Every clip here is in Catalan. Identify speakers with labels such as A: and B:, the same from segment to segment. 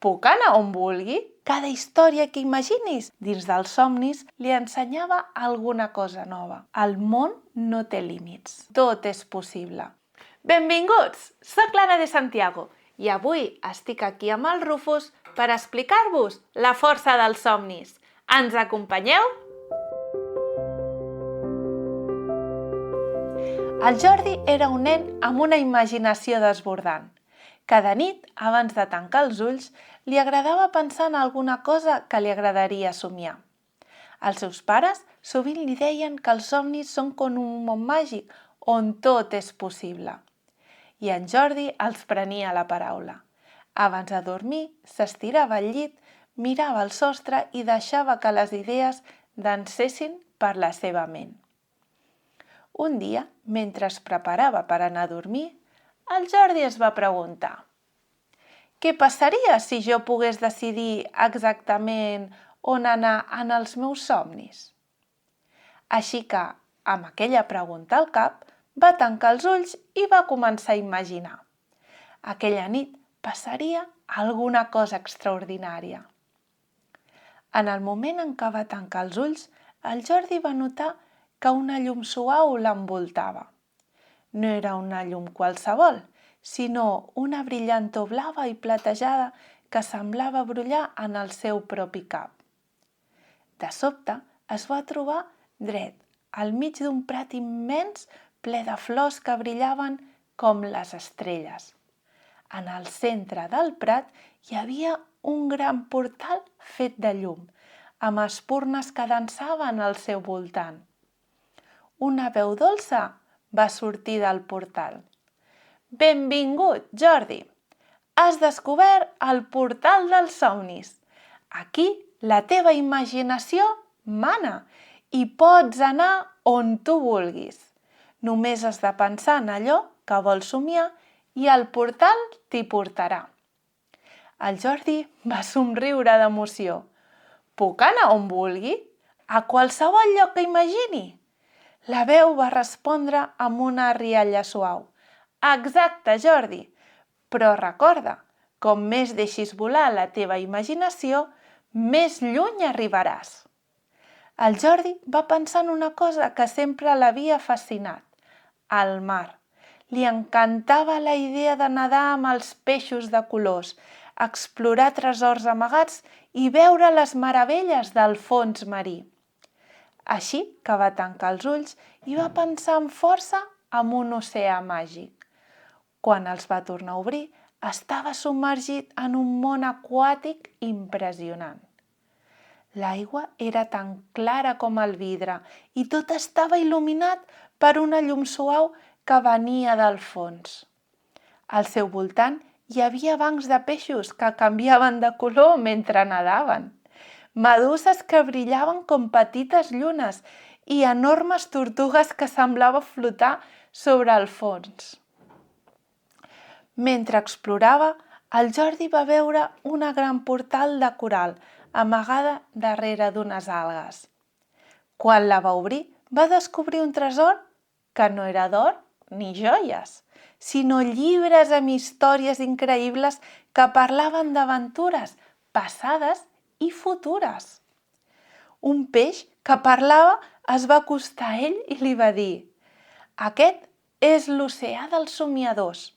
A: Puc anar on vulgui? Cada història que imaginis dins dels somnis li ensenyava alguna cosa nova. El món no té límits. Tot és possible. Benvinguts! Soc l'Anna de Santiago i avui estic aquí amb el Rufus per explicar-vos la força dels somnis. Ens acompanyeu? El Jordi era un nen amb una imaginació desbordant. Cada nit, abans de tancar els ulls, li agradava pensar en alguna cosa que li agradaria somiar. Els seus pares sovint li deien que els somnis són com un món màgic on tot és possible. I en Jordi els prenia la paraula. Abans de dormir, s'estirava al llit, mirava el sostre i deixava que les idees dansessin per la seva ment. Un dia, mentre es preparava per anar a dormir, el Jordi es va preguntar: què passaria si jo pogués decidir exactament on anar en els meus somnis? Així que, amb aquella pregunta al cap, va tancar els ulls i va començar a imaginar. Aquella nit passaria alguna cosa extraordinària. En el moment en què va tancar els ulls, el Jordi va notar que una llum suau l'envoltava. No era una llum qualsevol, sinó una brillantor blava i platejada que semblava brollar en el seu propi cap. De sobte es va trobar dret, al mig d'un prat immens ple de flors que brillaven com les estrelles. En el centre del prat hi havia un gran portal fet de llum, amb espurnes que dansaven al seu voltant. Una veu dolça va sortir del portal. Benvingut, Jordi! Has descobert el portal dels somnis. Aquí la teva imaginació mana i pots anar on tu vulguis. Només has de pensar en allò que vols somiar i el portal t'hi portarà. El Jordi va somriure d'emoció. Puc anar on vulgui? A qualsevol lloc que imagini? La veu va respondre amb una rialla suau. Exacte, Jordi, però recorda, com més deixis volar la teva imaginació, més lluny arribaràs. El Jordi va pensar en una cosa que sempre l'havia fascinat, el mar. Li encantava la idea de nedar amb els peixos de colors, explorar tresors amagats i veure les meravelles del fons marí. Així que va tancar els ulls i va pensar amb força en un oceà màgic. Quan els va tornar a obrir, estava submergit en un món aquàtic impressionant. L'aigua era tan clara com el vidre i tot estava il·luminat per una llum suau que venia del fons. Al seu voltant hi havia bancs de peixos que canviaven de color mentre nadaven. Meduses que brillaven com petites llunes i enormes tortugues que semblava flotar sobre el fons. Mentre explorava, el Jordi va veure una gran portal de coral amagada darrere d'unes algues. Quan la va obrir, va descobrir un tresor que no era d'or ni joies, sinó llibres amb històries increïbles que parlaven d'aventures passades i futures. Un peix que parlava es va acostar a ell i li va dir: aquest és l'oceà dels somiadors.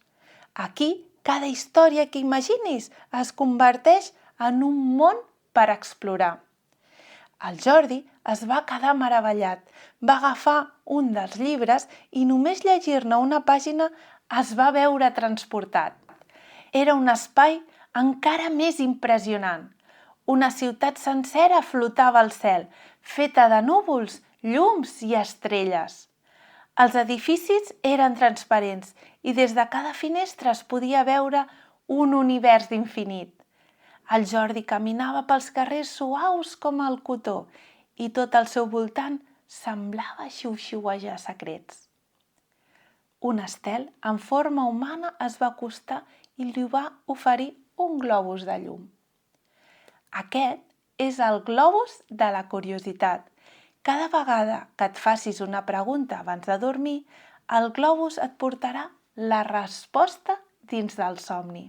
A: Aquí cada història que imaginis es converteix en un món per explorar. El Jordi es va quedar meravellat, va agafar un dels llibres i només llegir-ne una pàgina es va veure transportat. Era un espai encara més impressionant. Una ciutat sencera flotava al cel, feta de núvols, llums i estrelles. Els edificis eren transparents i des de cada finestra es podia veure un univers infinit. El Jordi caminava pels carrers suaus com el cotó i tot al seu voltant semblava xiuxiuejar secrets. Un estel en forma humana es va acostar i li va oferir un globus de llum. Aquest és el globus de la curiositat. Cada vegada que et facis una pregunta abans de dormir, el globus et portarà la resposta dins del somni.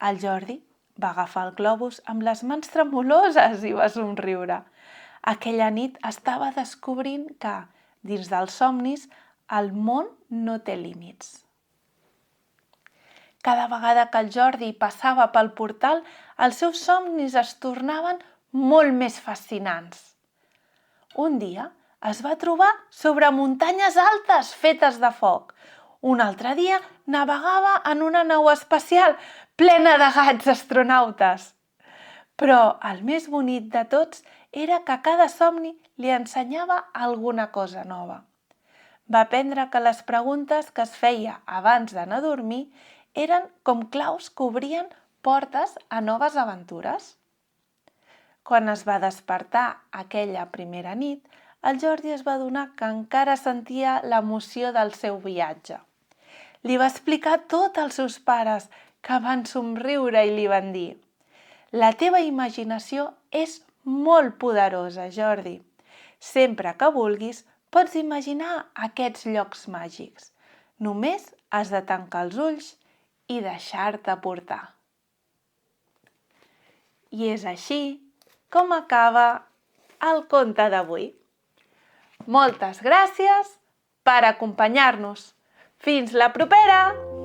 A: El Jordi Va agafar el globus amb les mans tremoloses i va somriure. Aquella nit estava descobrint que, dins dels somnis, el món no té límits. Cada vegada que el Jordi passava pel portal, els seus somnis es tornaven molt més fascinants. Un dia es va trobar sobre muntanyes altes fetes de foc. Un altre dia navegava en una nau espacial plena de gats astronautes. Però el més bonic de tots era que cada somni li ensenyava alguna cosa nova. Va aprendre que les preguntes que es feia abans d'anar a dormir eren com claus que obrien portes a noves aventures. Quan es va despertar aquella primera nit, el Jordi es va adonar que encara sentia l'emoció del seu viatge. Li va explicar tot als seus pares, que van somriure i li van dir: «La teva imaginació és molt poderosa, Jordi. Sempre que vulguis, pots imaginar aquests llocs màgics. Només has de tancar els ulls i deixar-te portar». I és així com acaba el conte d'avui. Moltes gràcies per acompanyar-nos. Fins la propera!